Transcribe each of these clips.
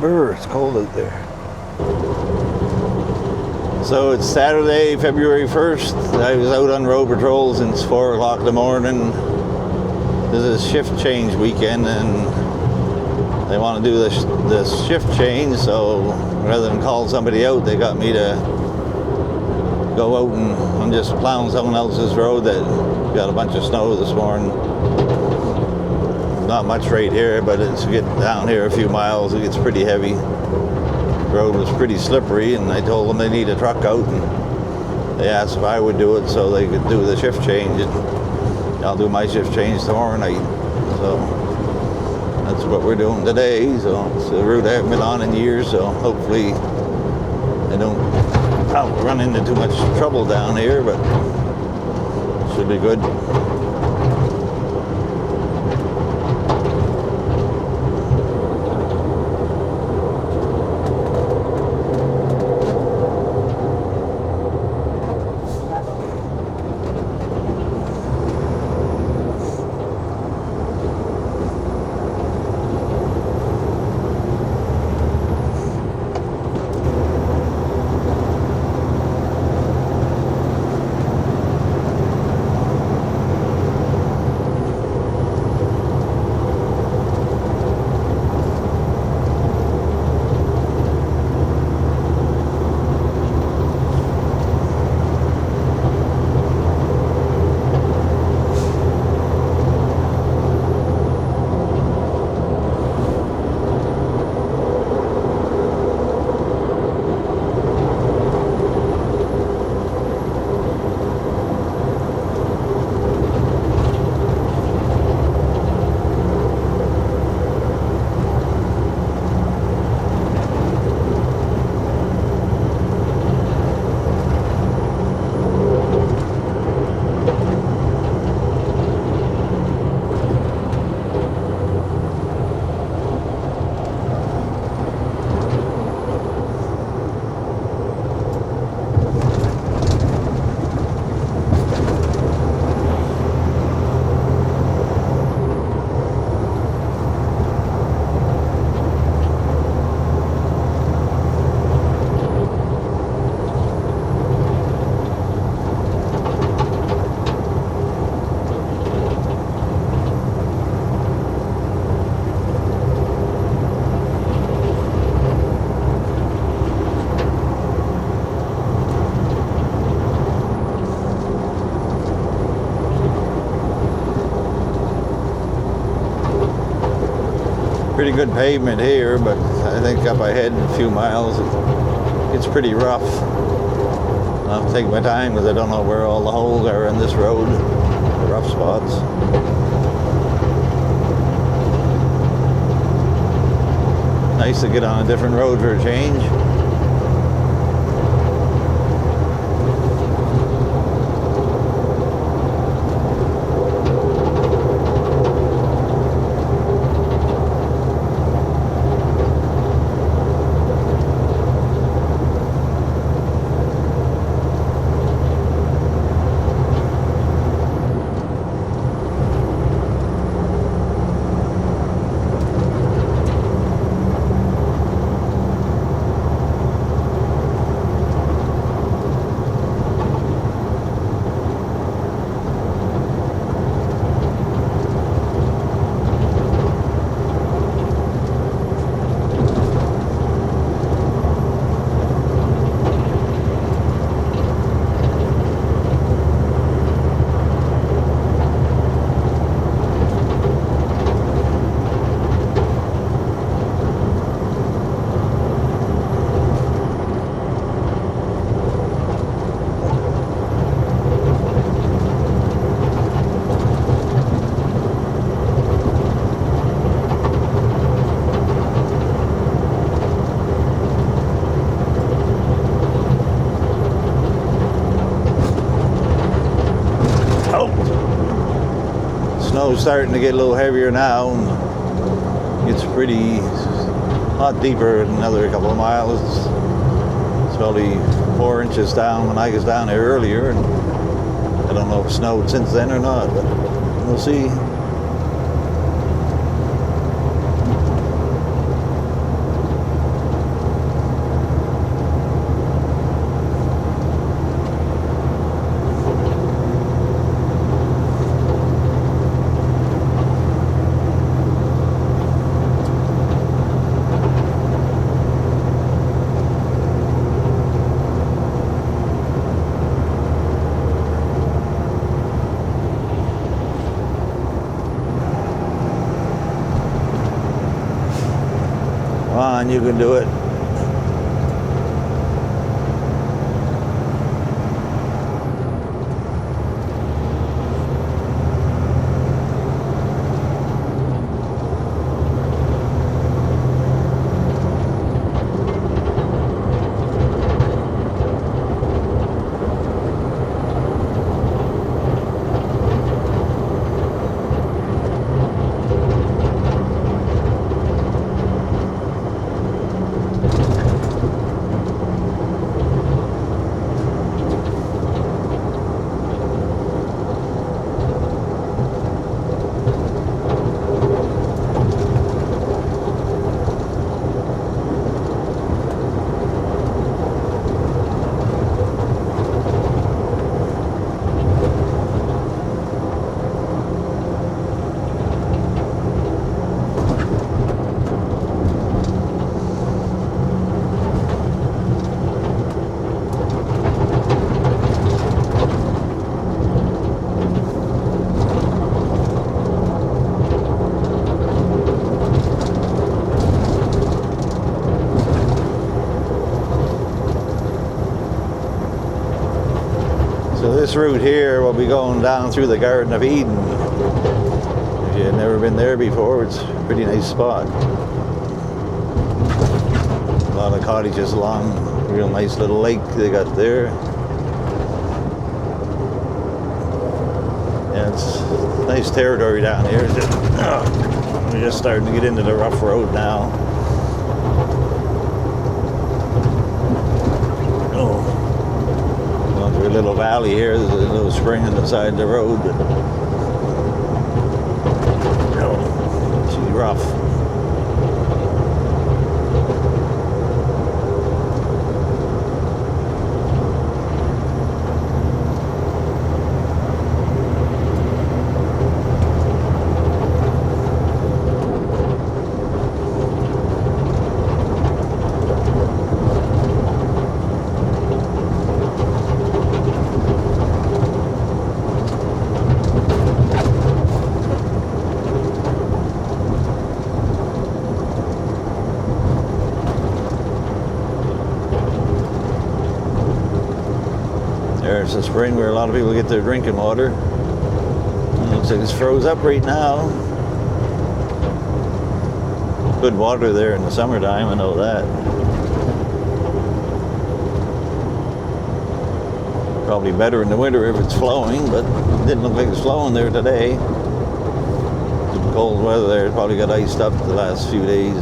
It's cold out there. So it's Saturday, February 1st. I was out on road patrol since 4 o'clock in the morning. This is shift change weekend, and they want to do this shift change, so rather than call somebody out, they got me to go out, and I'm just plowing someone else's road that got a bunch of snow this morning. Not much right here, but as you get down here a few miles, it gets pretty heavy. The road was pretty slippery, and I told them they need a truck out, and they asked if I would do it so they could do the shift change. And I'll do my shift change tomorrow night. So that's what we're doing today. So it's a route I haven't been on in years, so hopefully I'll run into too much trouble down here, but it should be good. Pretty good pavement here, but I think up ahead a few miles it's pretty rough. I'll take my time because I don't know where all the holes are in this road, the rough spots. Nice to get on a different road for a change. Snow's starting to get a little heavier now, and it's pretty lot deeper in another couple of miles. It's probably 4 inches down when I was down there earlier, and I don't know if it snowed since then or not, but we'll see. Come on, you can do it. So this route here will be going down through the Garden of Eden. If you've never been there before, it's a pretty nice spot. A lot of cottages along, real nice little lake they got there. Yeah, it's nice territory down here. We're just starting to get into the rough road now. A little valley here. There's a little spring on the side of the road, but she's rough. There's a spring where a lot of people get their drinking water. It looks like it's froze up right now. Good water there in the summertime, I know that. Probably better in the winter if it's flowing, but it didn't look like it's flowing there today. Some cold weather there, it probably got iced up the last few days.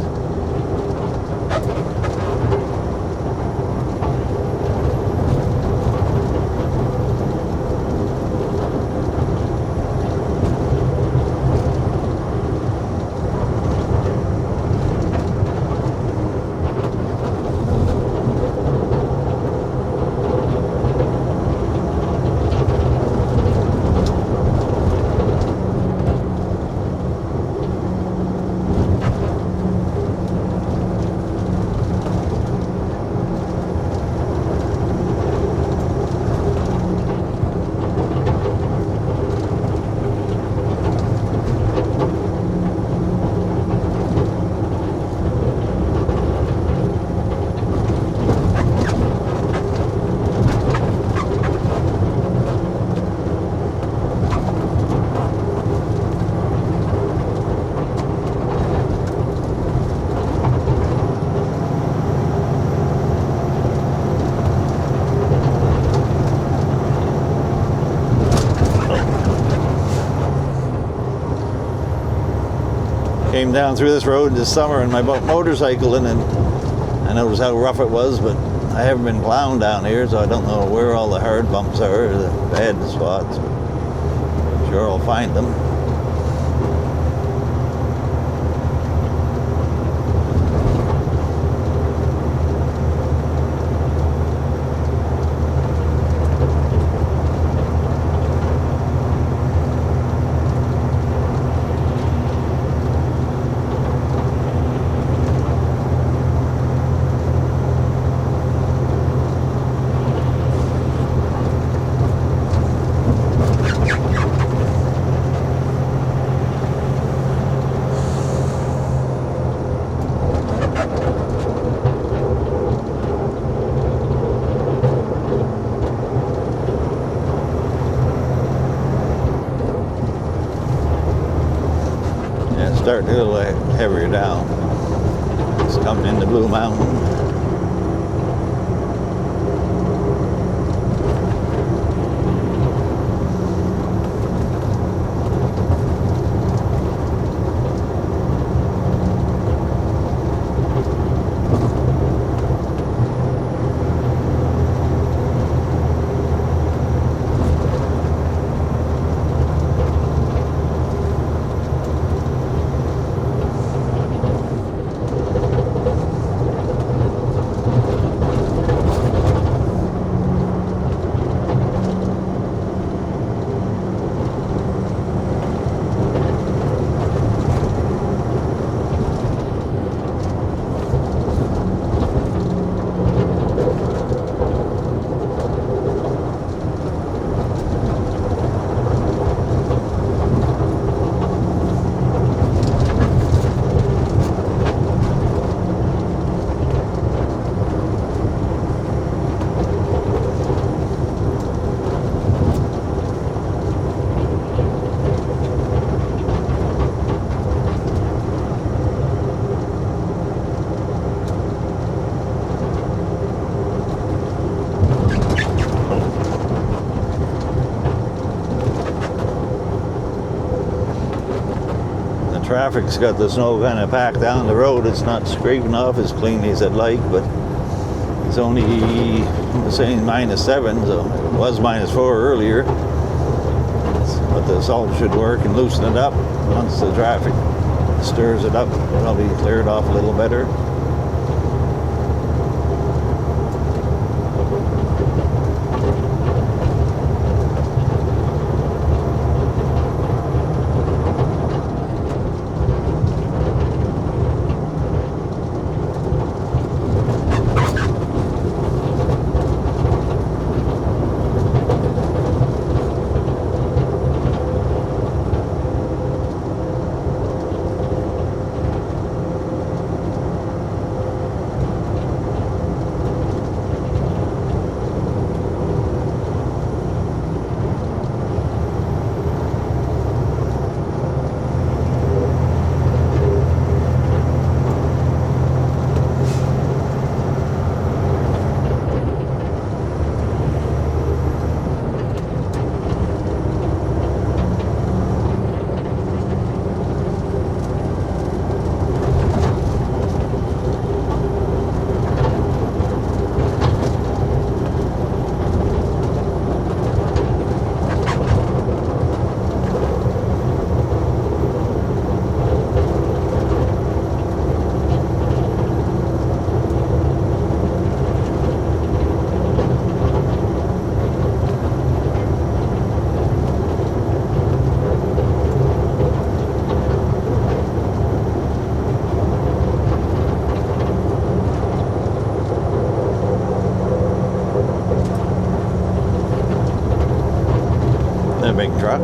Came down through this road this summer in my motorcycle, and I noticed how rough it was, but I haven't been plowing down here, so I don't know where all the hard bumps are, or the bad spots. I'm sure I'll find them. starting a little heavier down. It's coming into Blue Mountain. Traffic's got the snow kind of packed down the road. It's not scraping off as cleanly as I'd like, but it's only saying -7, so it was -4 earlier. But the salt should work and loosen it up. Once the traffic stirs it up, it'll be cleared off a little better. Big truck.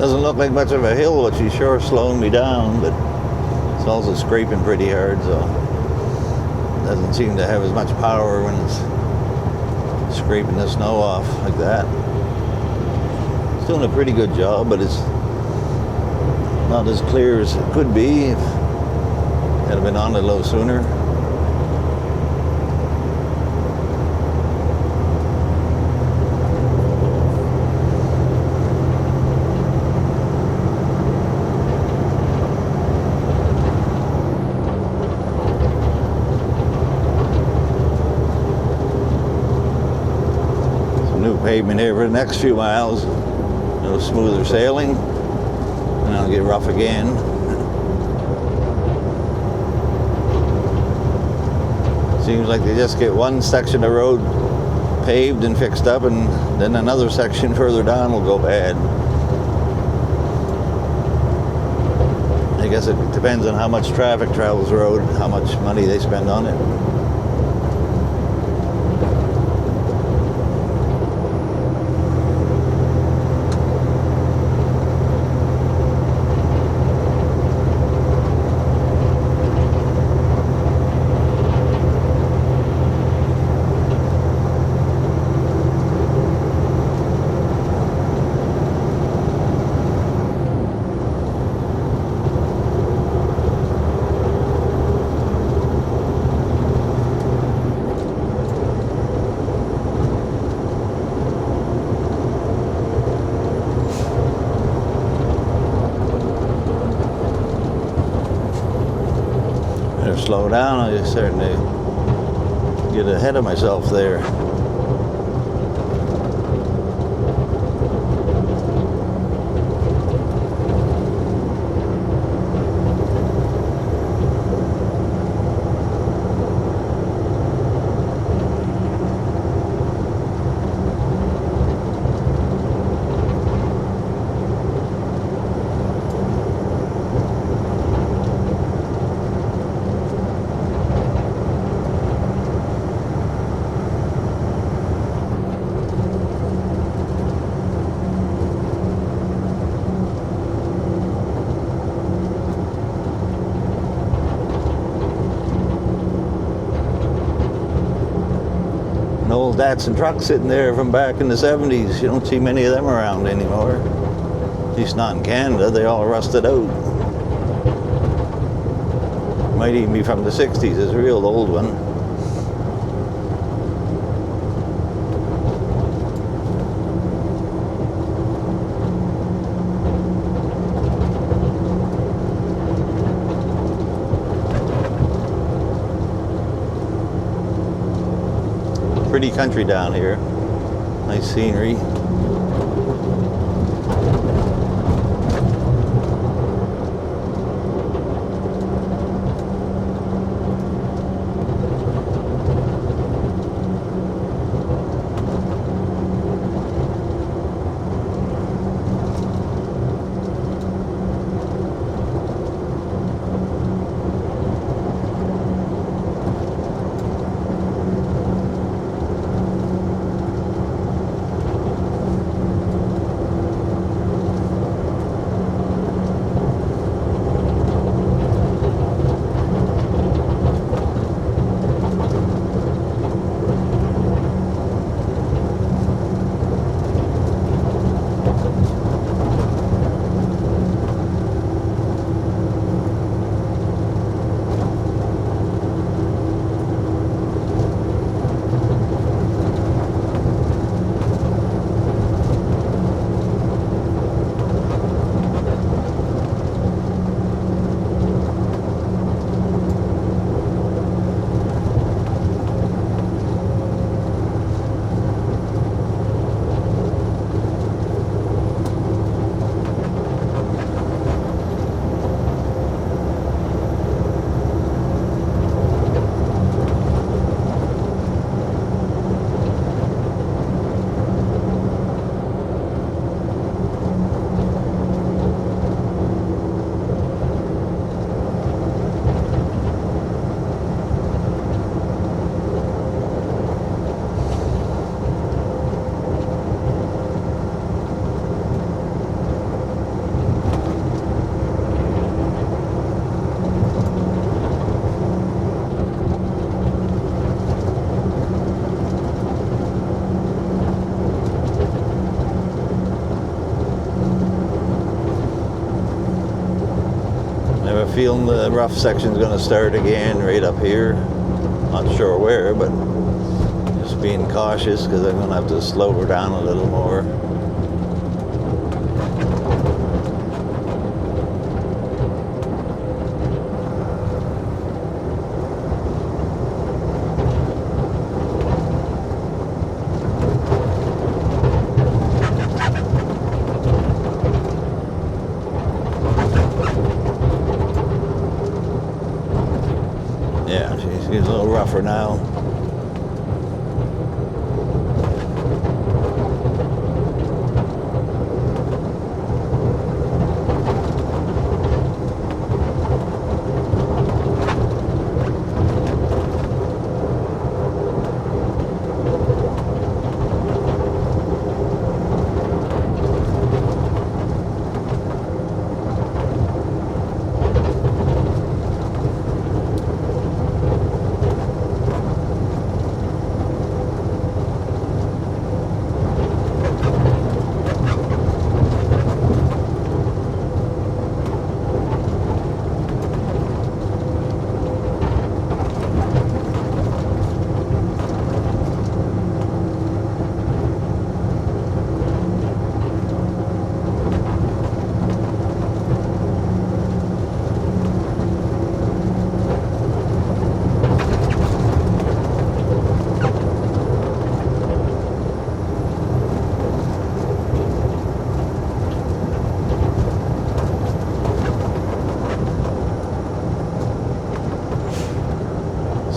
Doesn't look like much of a hill, but she's sure slowing me down, but it's also scraping pretty hard, so it doesn't seem to have as much power when it's scraping the snow off like that. It's doing a pretty good job, but it's not as clear as it could be if it had been on it a little sooner. Pavement here for the next few miles. A little smoother sailing, and I'll get rough again. Seems like they just get one section of road paved and fixed up, and then another section further down will go bad. I guess it depends on how much traffic travels the road, how much money they spend on it. Slow down, I was starting to get ahead of myself there. Old Datsun truck sitting there from back in the 70s. You don't see many of them around anymore. At least not in Canada. They all rusted out. Might even be from the 60s. It's a real old one. Pretty country down here. Nice scenery. feeling the rough section's going to start again right up here. Not sure where, but just being cautious because I'm going to have to slow her down a little more. Yeah, she's getting a little rougher now.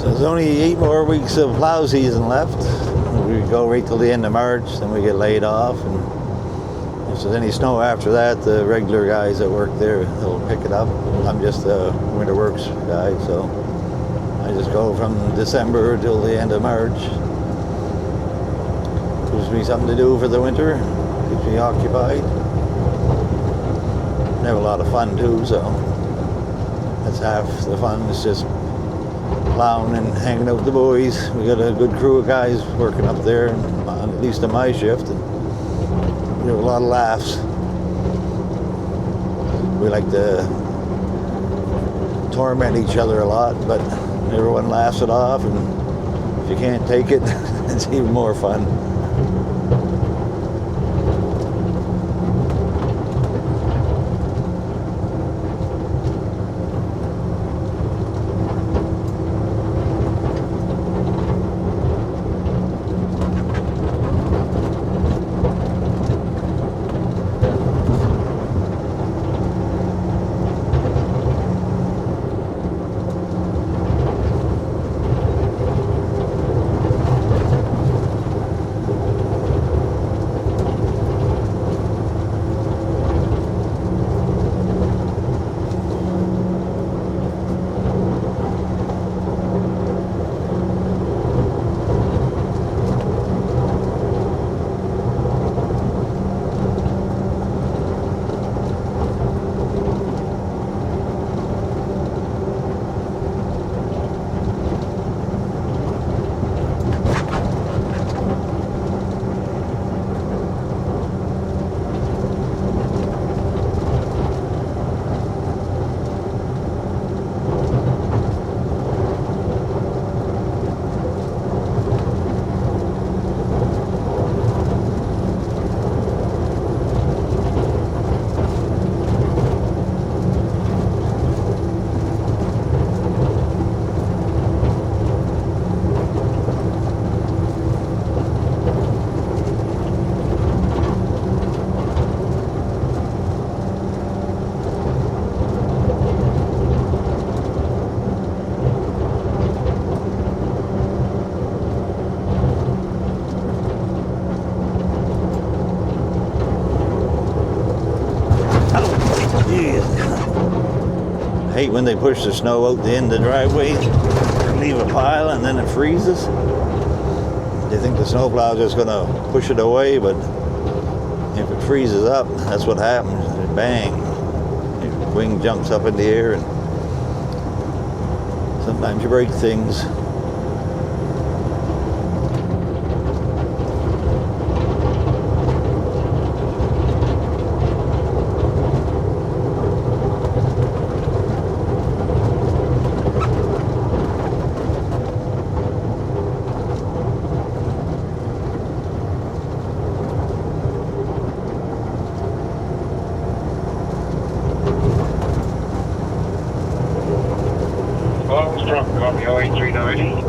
There's only 8 more weeks of plow season left. We go right till the end of March, then we get laid off. And if there's any snow after that, the regular guys that work there, they'll pick it up. I'm just a winter works guy, so I just go from December till the end of March. Gives me something to do for the winter, keeps me occupied. I have a lot of fun too, so that's half the fun. It's just plowing and hanging out with the boys. We got a good crew of guys working up there, at least on my shift, and we have a lot of laughs. We like to torment each other a lot, but everyone laughs it off, and if you can't take it, it's even more fun. Hate when they push the snow out the end of the driveway, leave a pile, and then it freezes. They think the snowplow is just going to push it away, but if it freezes up, that's what happens. Bang, your wing jumps up in the air, and sometimes you break things. Joey 390.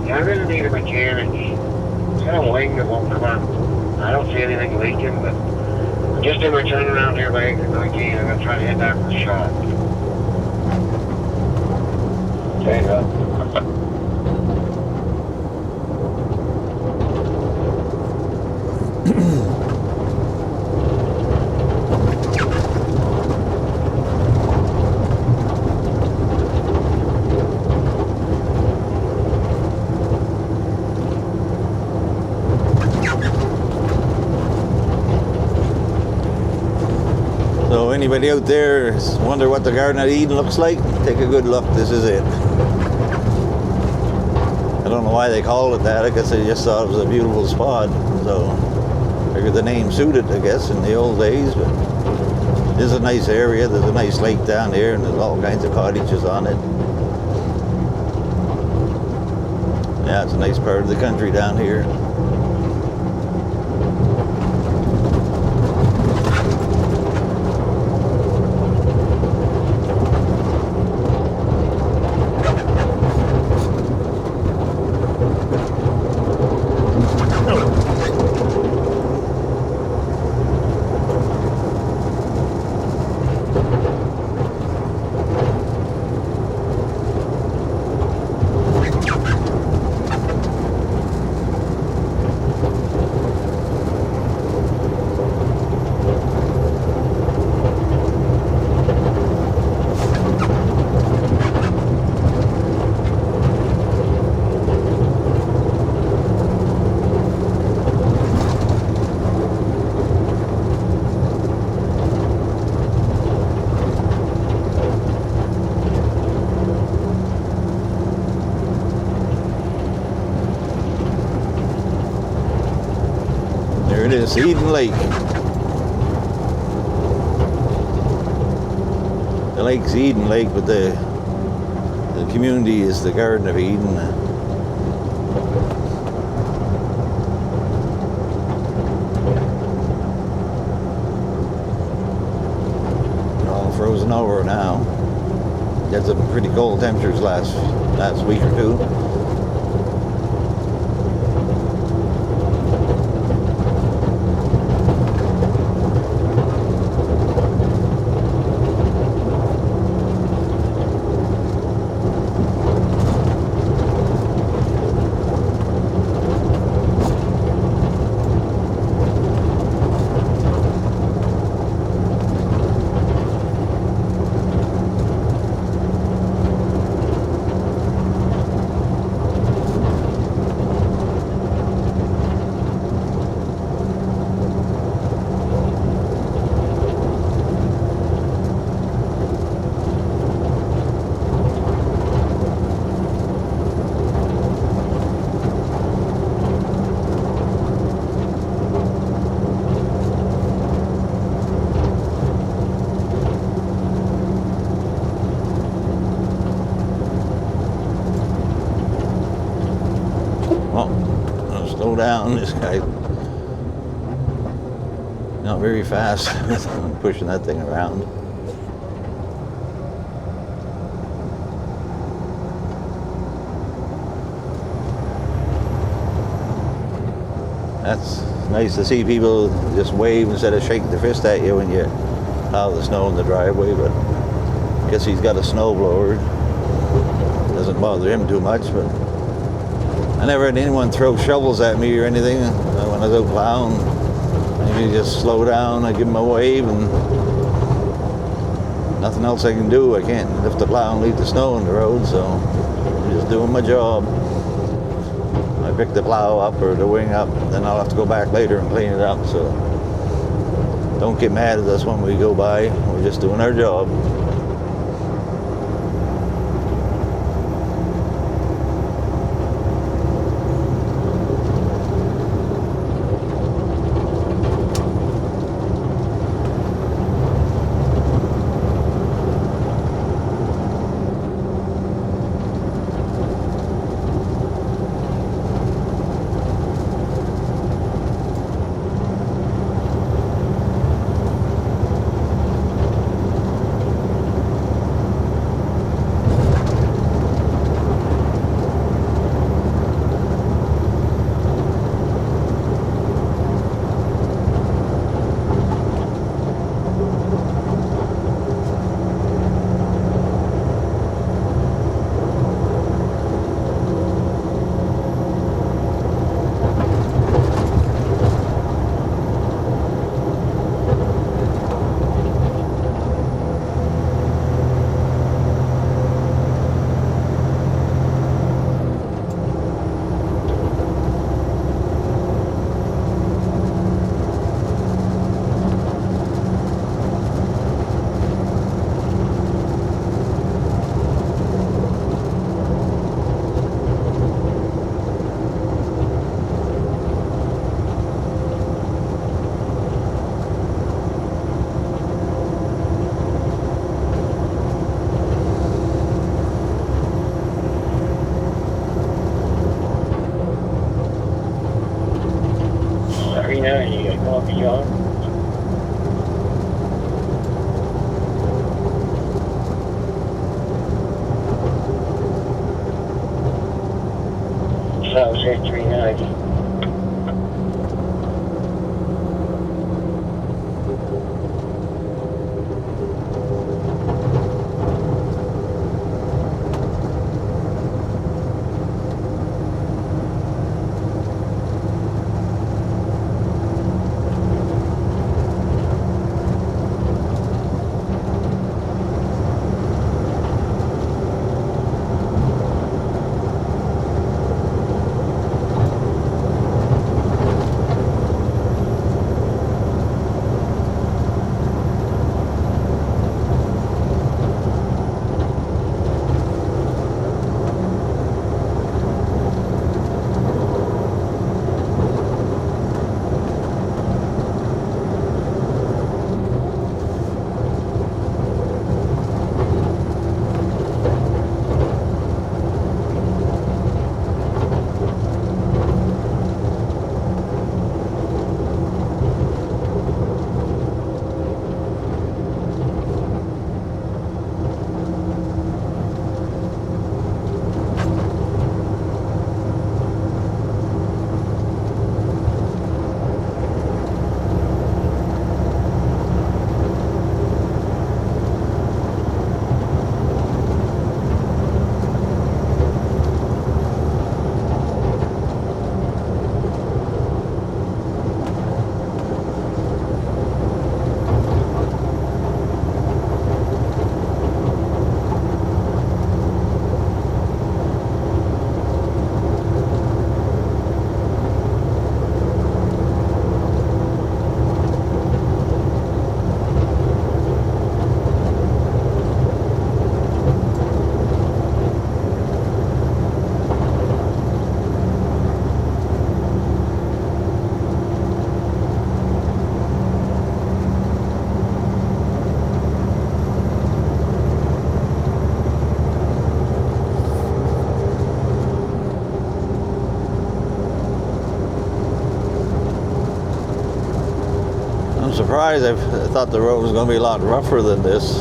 Yeah, I'm gonna need a mechanic. It's got a wing that won't come up. I don't see anything leaking, but I'm just in my turnaround here by exit 19. I'm gonna try to hit that for a shot. Okay, So anybody out there wonder what the Garden of Eden looks like? Take a good look. This is it. I don't know why they call it that. I guess they just thought it was a beautiful spot. So figured the name suited, I guess, in the old days. But this is a nice area. There's a nice lake down here, and there's all kinds of cottages on it. Yeah, it's a nice part of the country down here. There it is, Eden Lake. The lake's Eden Lake, but the community is the Garden of Eden. All frozen over now. Had some pretty cold temperatures last week or two. Slow down, this guy. Not very fast. I'm pushing that thing around. That's nice to see people just wave instead of shaking their fist at you when you plow the snow in the driveway, but I guess he's got a snowblower. Doesn't bother him too much, but I never had anyone throw shovels at me or anything when I was out plowing. Maybe just slow down, I give them a wave, and nothing else I can do. I can't lift the plow and leave the snow on the road, so I'm just doing my job. I pick the plow up or the wing up, then I'll have to go back later and clean it up, so don't get mad at us when we go by. We're just doing our job. John. So say 390. I'm surprised. I thought the road was going to be a lot rougher than this.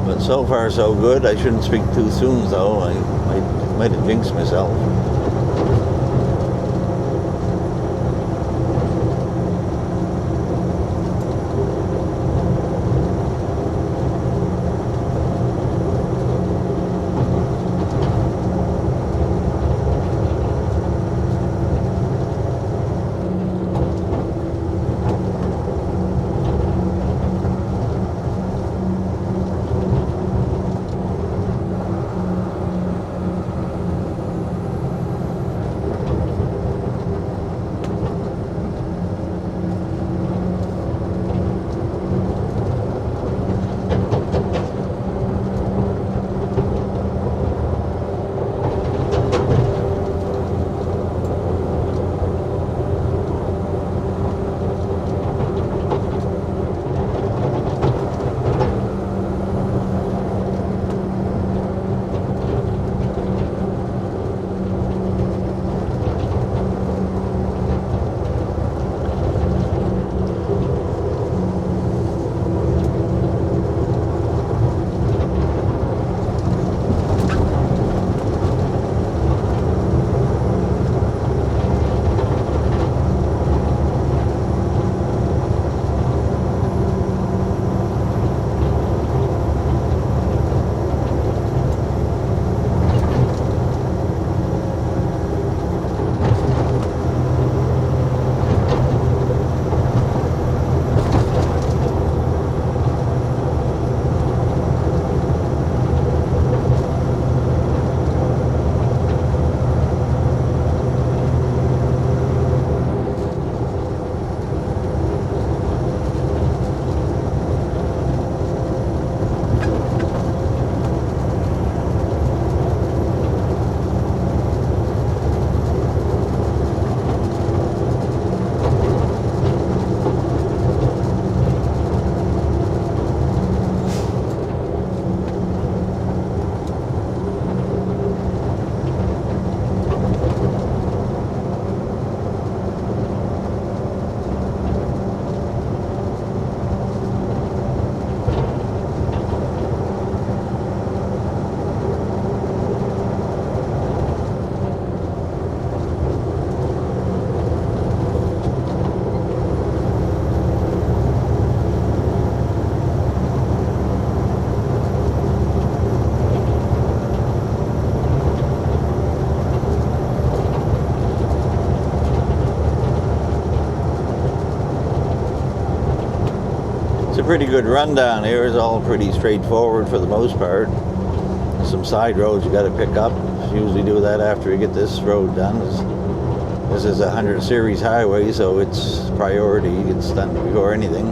But so far so good. I shouldn't speak too soon though. I might have jinxed myself. a pretty good run down here. It's all pretty straightforward for the most part. Some side roads you got to pick up. Usually do that after you get this road done. This is a 100 series highway, so it's priority. It gets done before anything.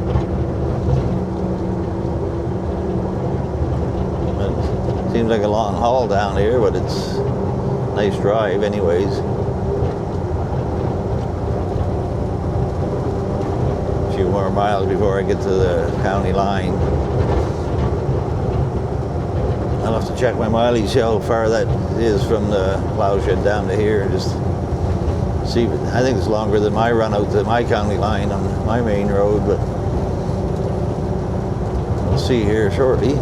It seems like a long haul down here, but it's a nice drive anyways. A few more miles before I get to the county line. I'll have to check my mileage, how far that is from the plow shed down to here, just see. I think it's longer than my run out to my county line on my main road, but we'll see here shortly.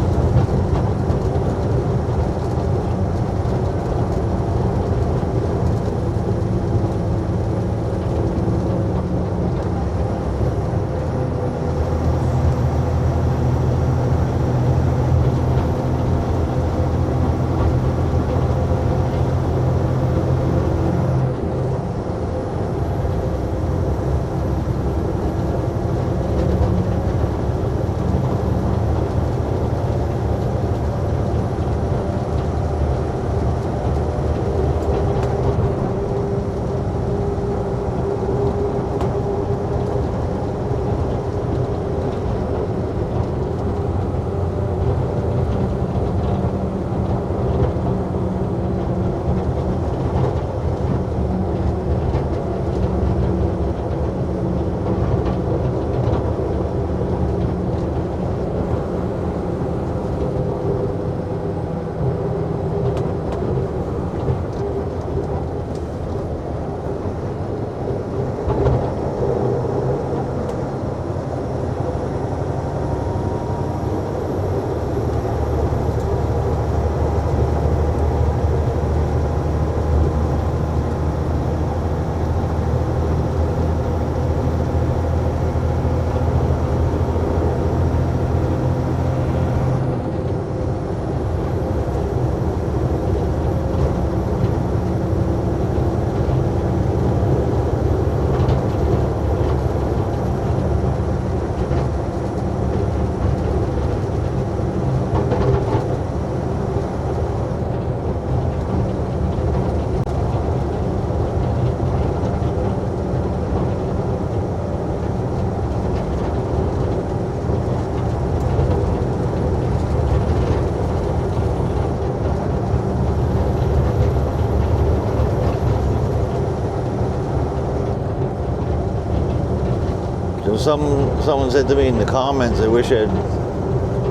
Someone said to me in the comments, I wish I'd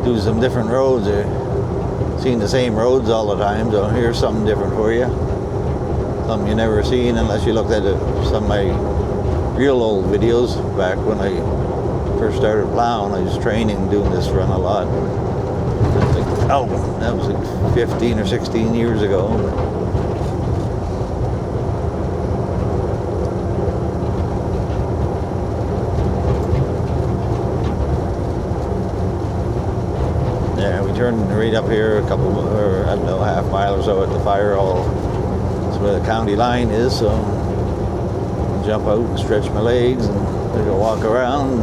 do some different roads. I've seen the same roads all the time, so here's something different for you. Something you never seen unless you looked at some of my real old videos back when I first started plowing. I was training, doing this run a lot. That was like 15 or 16 years ago. Turned right up here a couple, or I don't know, half mile or so at the fire hall. That's where the county line is, so I'll jump out and stretch my legs and then go walk around.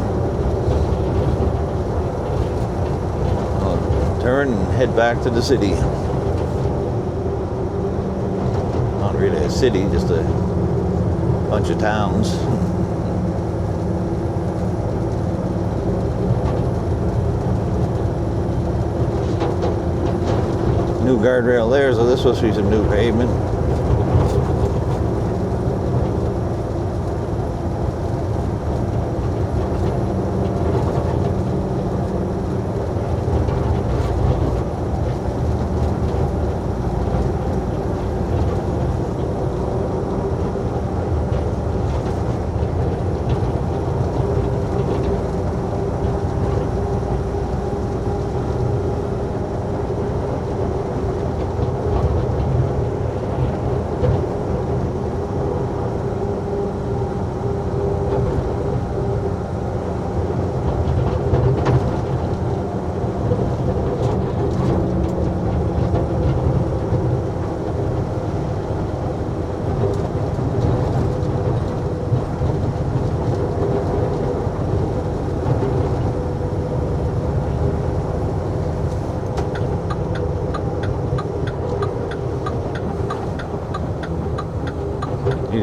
I'll turn and head back to the city. Not really a city, just a bunch of towns. New guardrail there, so this must be some new pavement.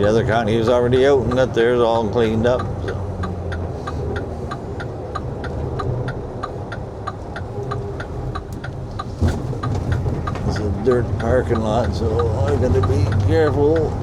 The other county was already out and got theirs all cleaned up. So. It's a dirt parking lot, so I gotta be careful.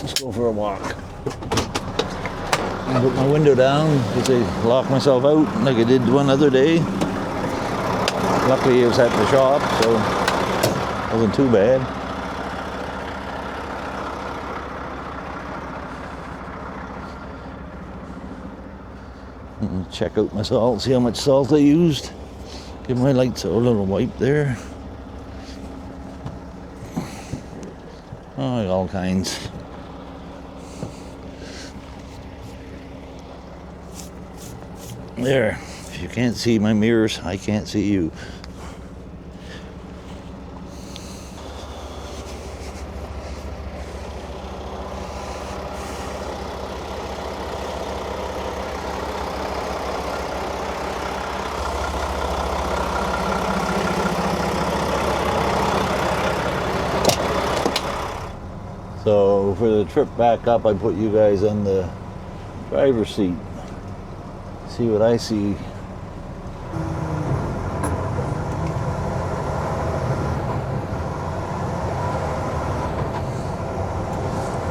Let's go for a walk. I put my window down because I locked myself out like I did one other day. Luckily it was at the shop, so it wasn't too bad. Check out my salt, see how much salt I used. Give my lights a little wipe there. Oh, all kinds. There, if you can't see my mirrors, I can't see you. So for the trip back up, I put you guys on the driver's seat. See what I see.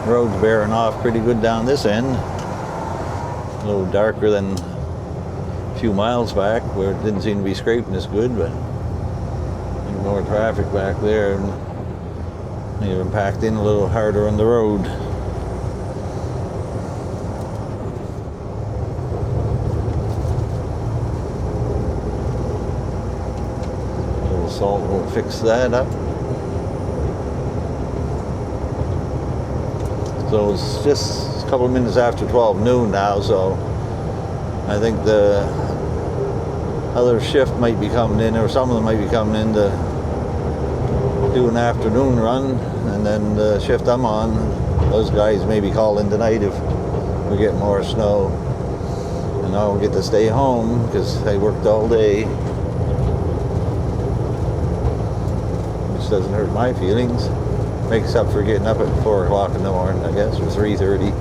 Road's bearing off pretty good down this end. A little darker than a few miles back where it didn't seem to be scraping as good, but more traffic back there and even packed in a little harder on the road. Salt will fix that up. So it's just a couple of minutes after 12 noon now, so I think the other shift might be coming in, or some of them might be coming in to do an afternoon run, and then the shift I'm on, those guys may be calling tonight if we get more snow. And I'll get to stay home because I worked all day. Doesn't hurt my feelings. Makes up for getting up at 4 o'clock in the morning, I guess, or 3:30.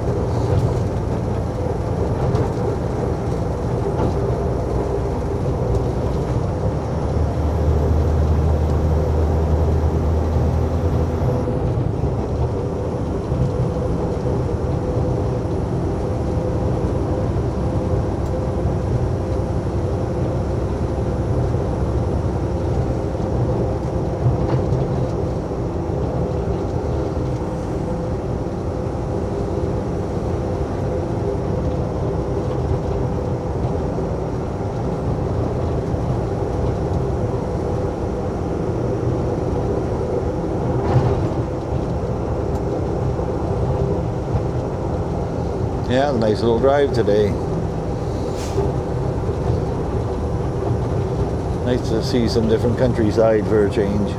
Yeah, nice little drive today. Nice to see some different countryside for a change.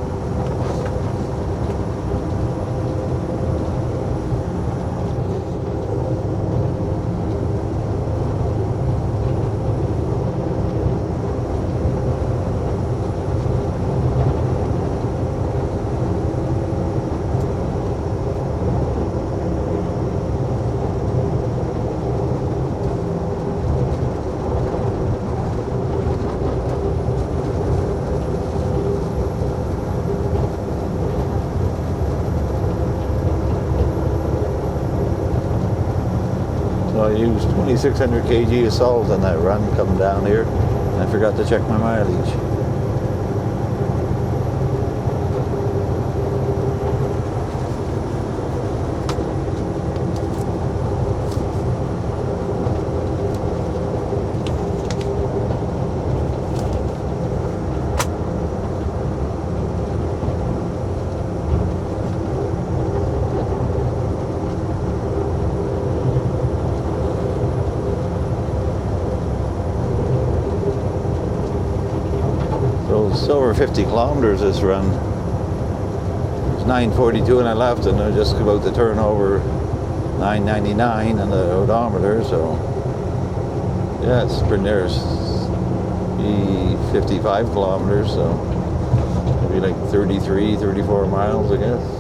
So I used 2,600 kg of salt on that run coming down here, and I forgot to check my mileage. It's over 50 kilometers this run. It's 9:42 and I left, and I'm just about to turn over 9.99 on the odometer, so yeah, it's pretty near 55 kilometers, so maybe like 33, 34 miles, I guess.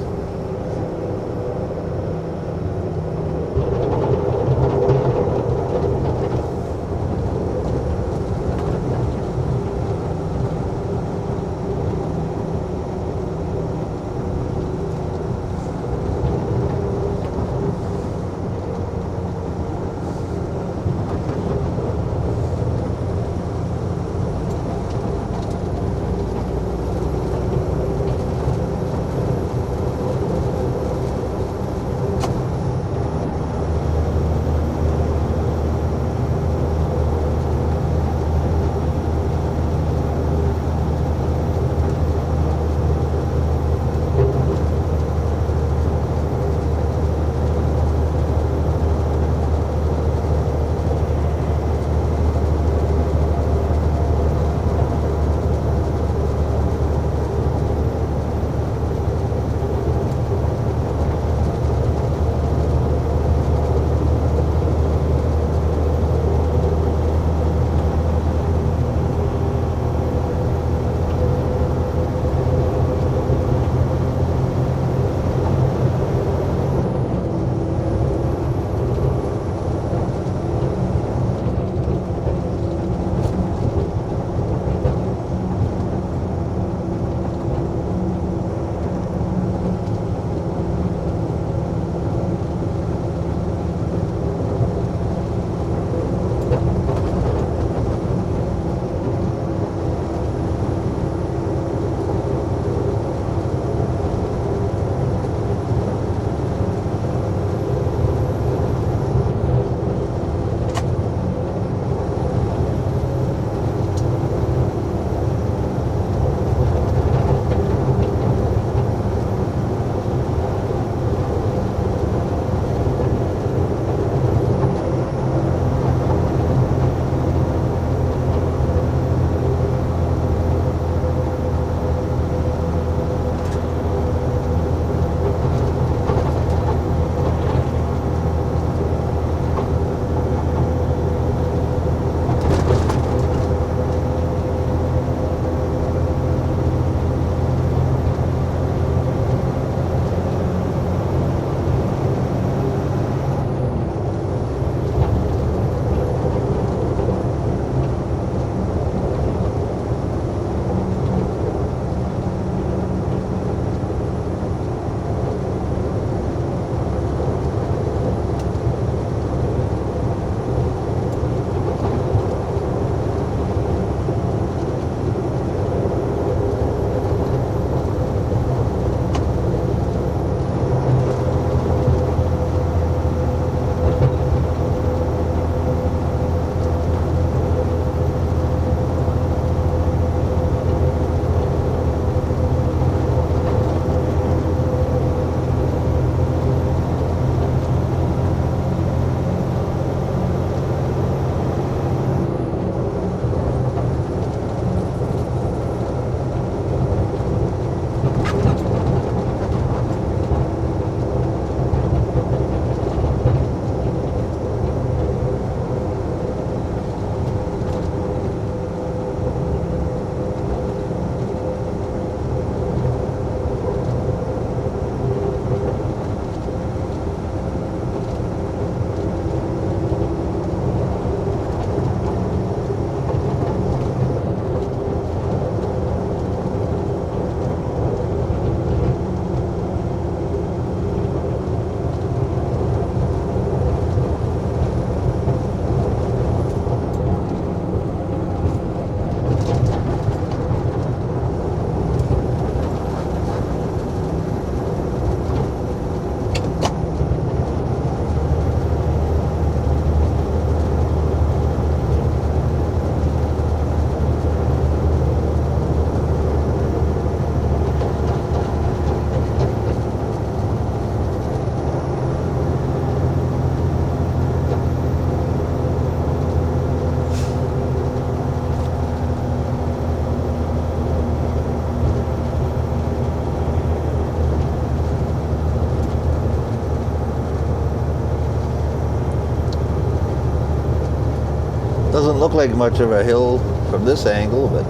Don't look like much of a hill from this angle, but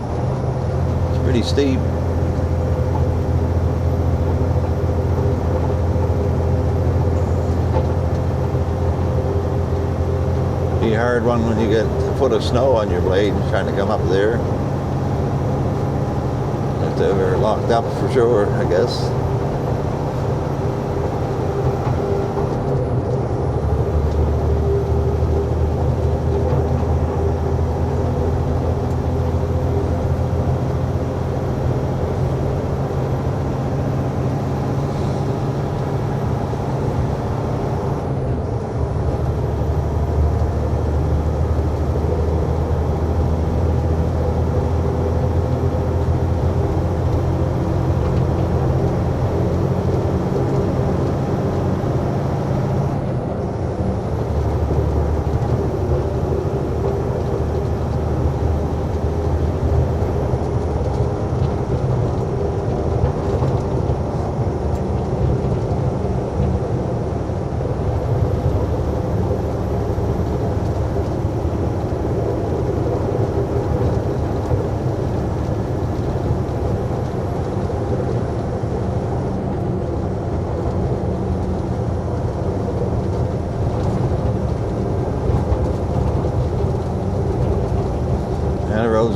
it's pretty steep. Be a hard one when you get a foot of snow on your blade trying to come up there. If they were locked up for sure, I guess.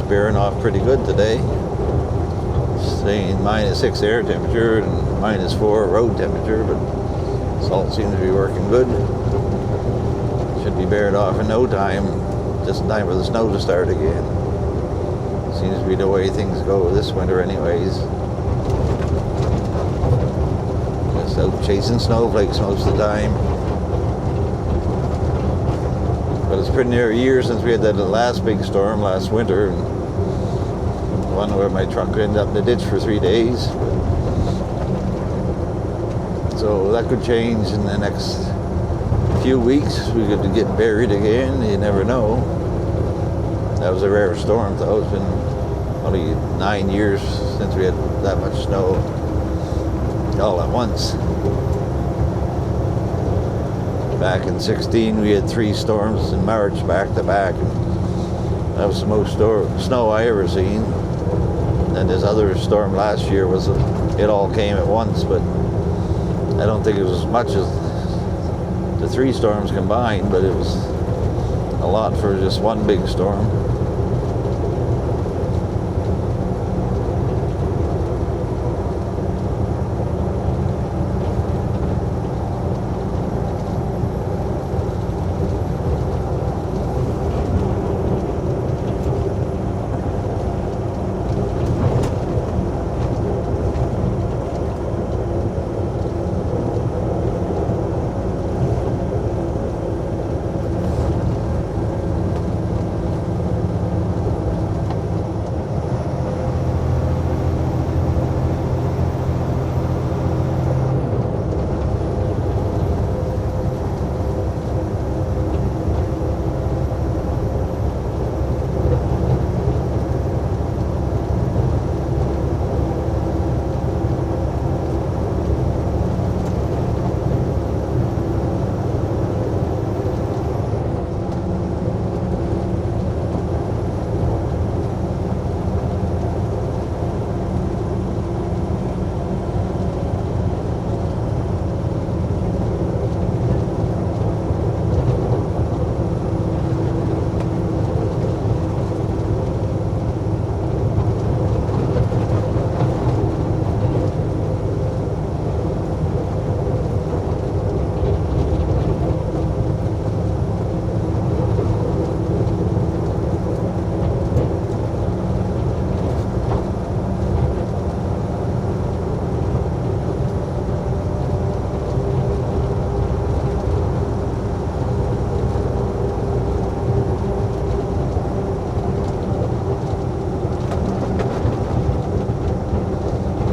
Bearing off pretty good today. Staying -6 air temperature and -4 road temperature, but salt seems to be working good. Should be bared off in no time, just in time for the snow to start again. Seems to be the way things go this winter anyways. Just out chasing snowflakes most of the time. But it's pretty near a year since we had that last big storm last winter. And one where my truck ended up in the ditch for 3 days. So that could change in the next few weeks. We could get buried again. You never know. That was a rare storm though. It's been only 9 years since we had that much snow all at once. Back in 16 we had 3 storms in March back to back. That was the most snow I ever seen. And this other storm last year it all came at once, but I don't think it was as much as the 3 storms combined, but it was a lot for just one big storm.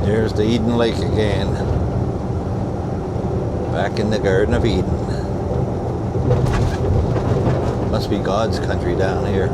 There's the Eden Lake again. Back in the Garden of Eden. Must be God's country down here.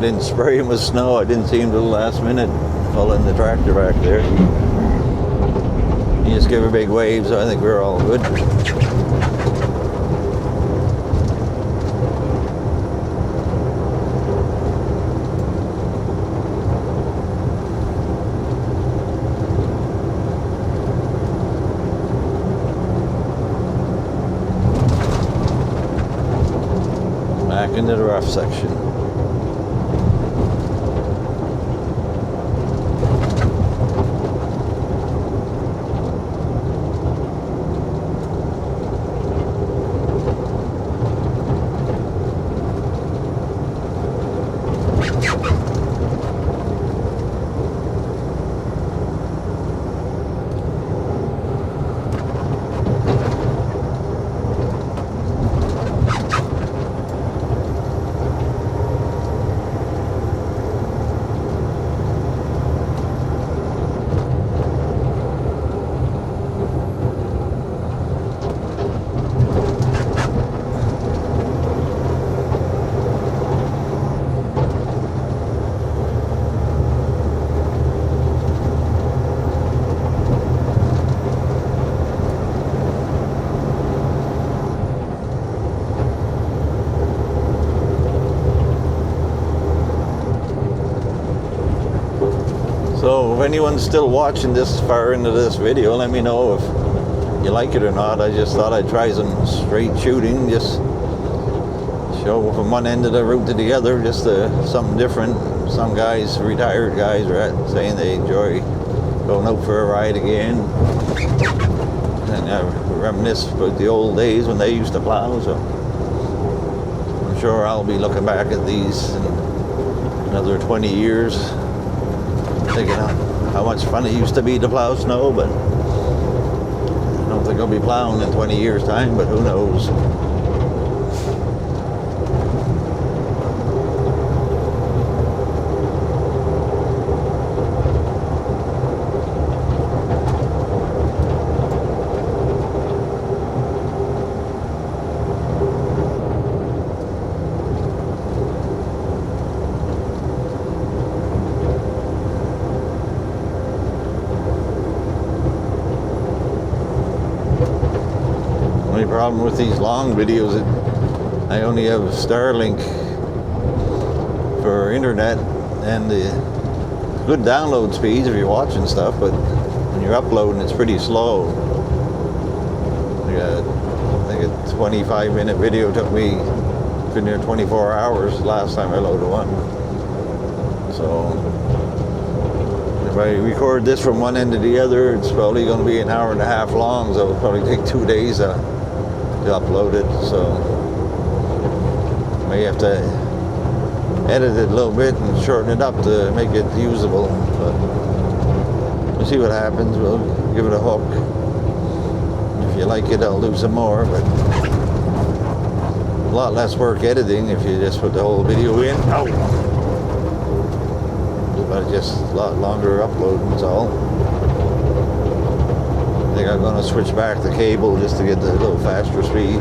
didn't spray him with snow. I didn't see him till the last minute pulling the tractor back there. He just gave a big wave, so I think we're all good. Back into the rough section. So if anyone's still watching this far into this video, let me know if you like it or not. I just thought I'd try some straight shooting, just show from one end of the route to the other, just something different. Some guys, retired guys, are saying they enjoy going out for a ride again. And I reminisce about the old days when they used to plow, so I'm sure I'll be looking back at these in another 20 years. Thinking how much fun it used to be to plow snow, but I don't think I'll be plowing in 20 years' time, but who knows. The only problem with these long videos is I only have Starlink for internet and the good download speeds if you're watching stuff, but when you're uploading it's pretty slow. I think a 25-minute video took me been there 24 hours last time I loaded one. So if I record this from one end to the other, it's probably going to be an hour and a half long, so it'll probably take 2 days to upload it. So may have to edit it a little bit and shorten it up to make it usable, but we'll see what happens. We'll give it a hook. If you like it, I'll do some more, but a lot less work editing if you just put the whole video in. But just a lot longer uploading, that's all. I think I'm going to switch back the cable just to get the little faster speed.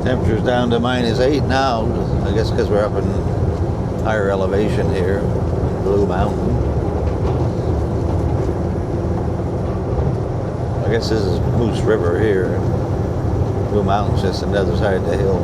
Temperature's down to -8 now. I guess because we're up in higher elevation here, Blue Mountain. I guess this is Moose River here. Blue Mountain's just on the other side of the hill.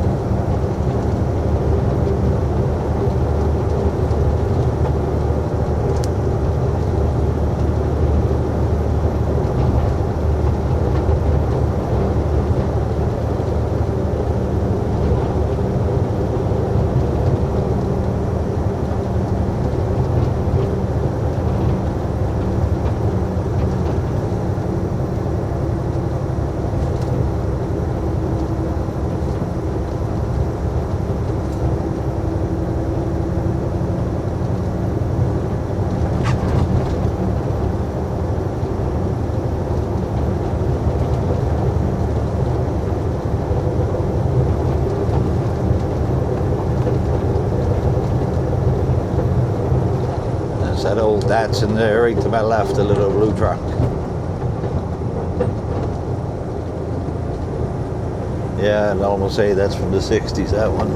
That old Datsun there, right to my left, a little blue truck. Yeah, I'd almost say that's from the 60s, that one.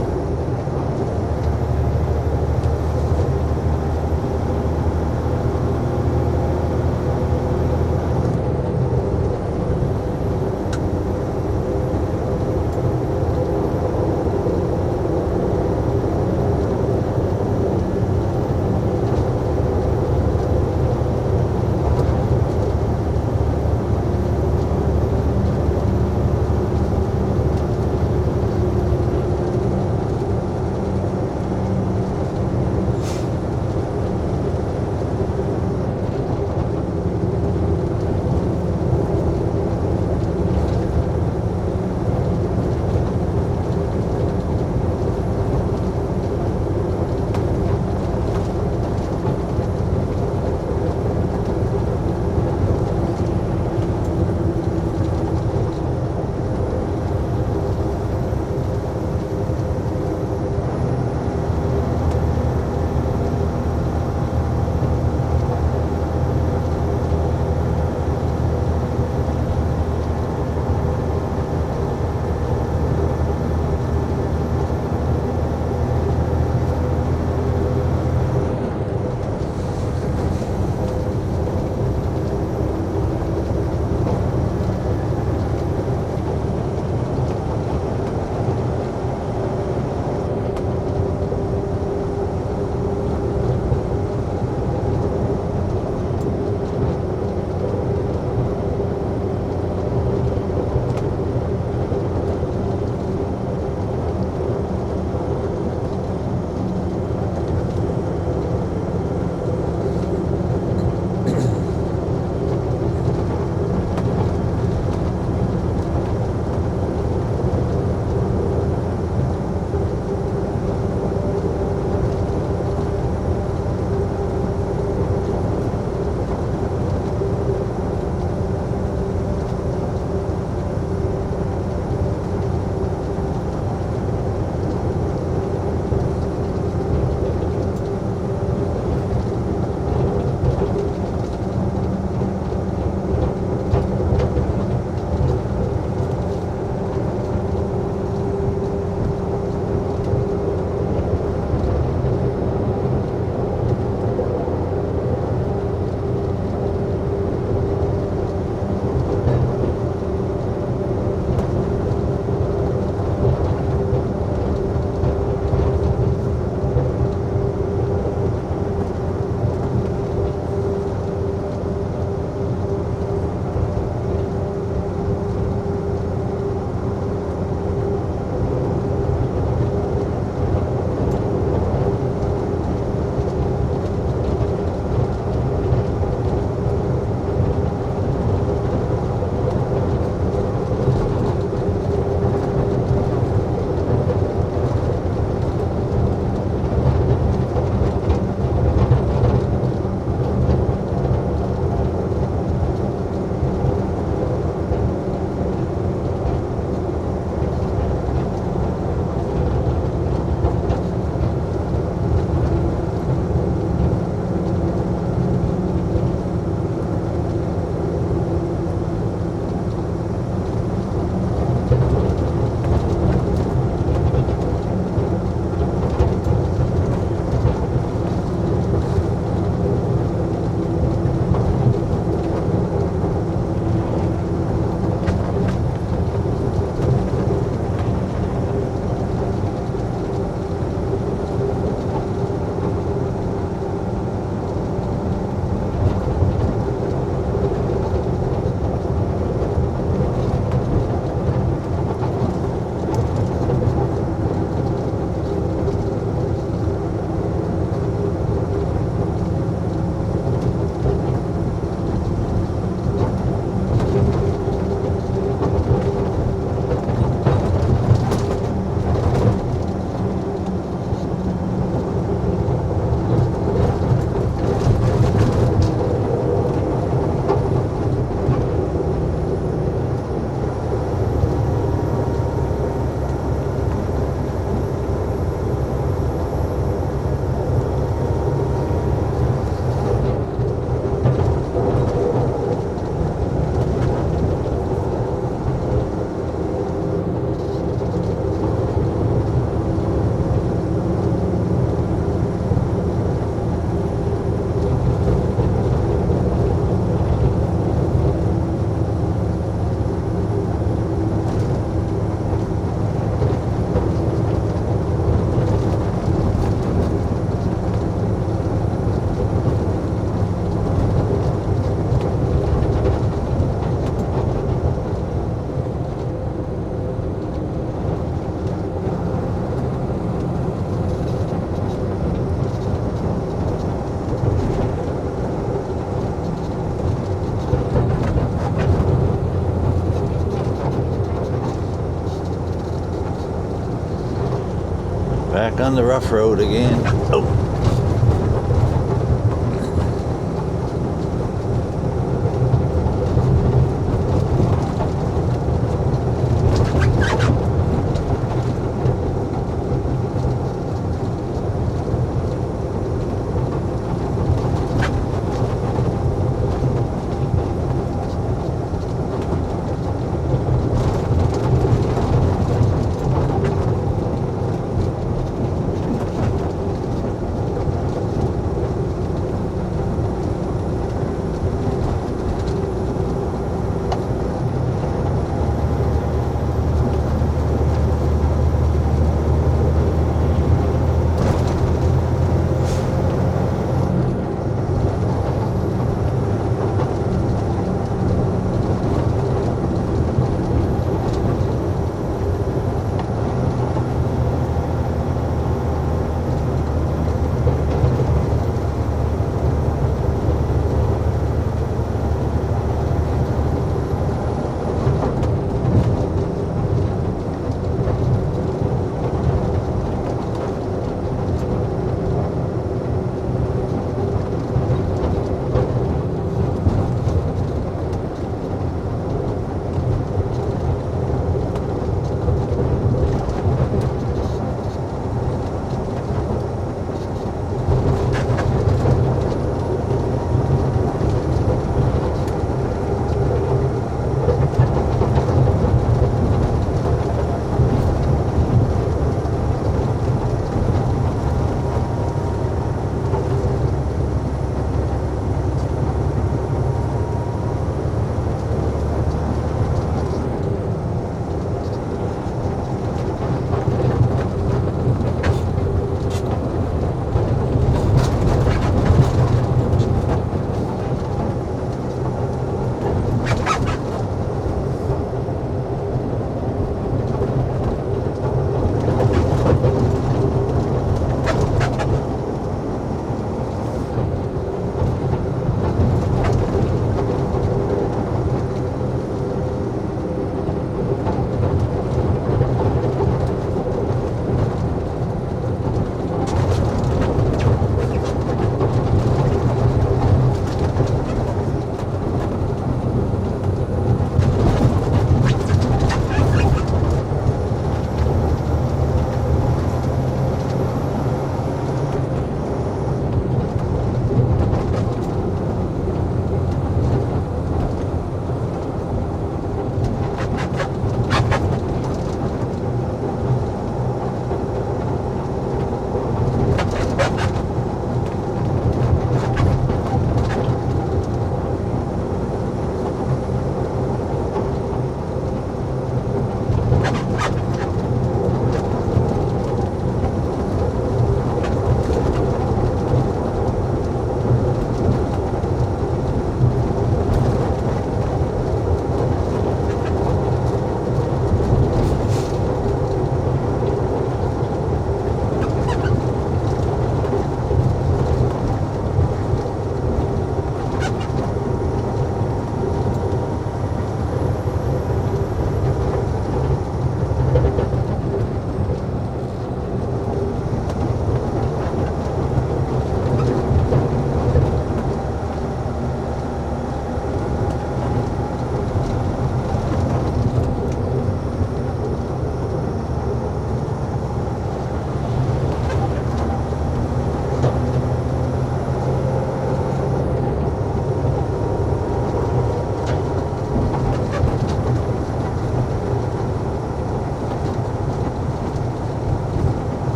Back on the rough road again. Oh.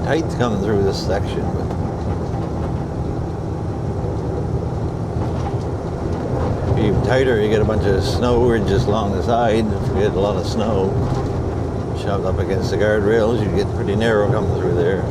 Tide's coming through this section, but Even tighter, you get a bunch of snow ridges along the side. If you get a lot of snow shoved up against the guardrails, you get pretty narrow coming through there.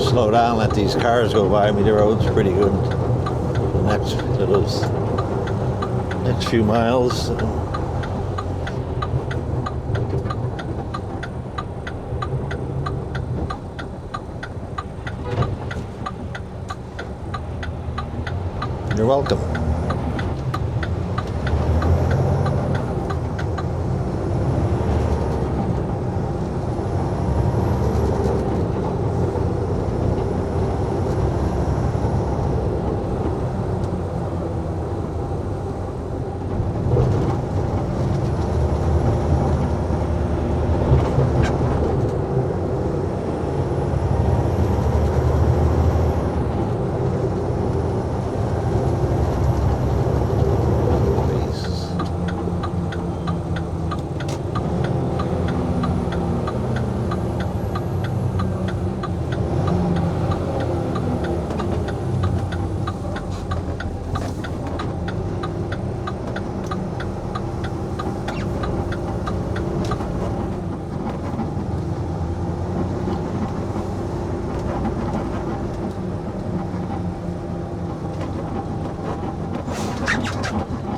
Slow down, let these cars go by me. The road's pretty good. The next few miles. You're welcome.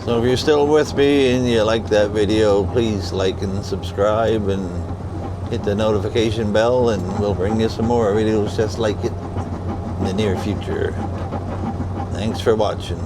So if you're still with me and you like that video, please like and subscribe and hit the notification bell, and we'll bring you some more videos just like it in the near future. Thanks for watching.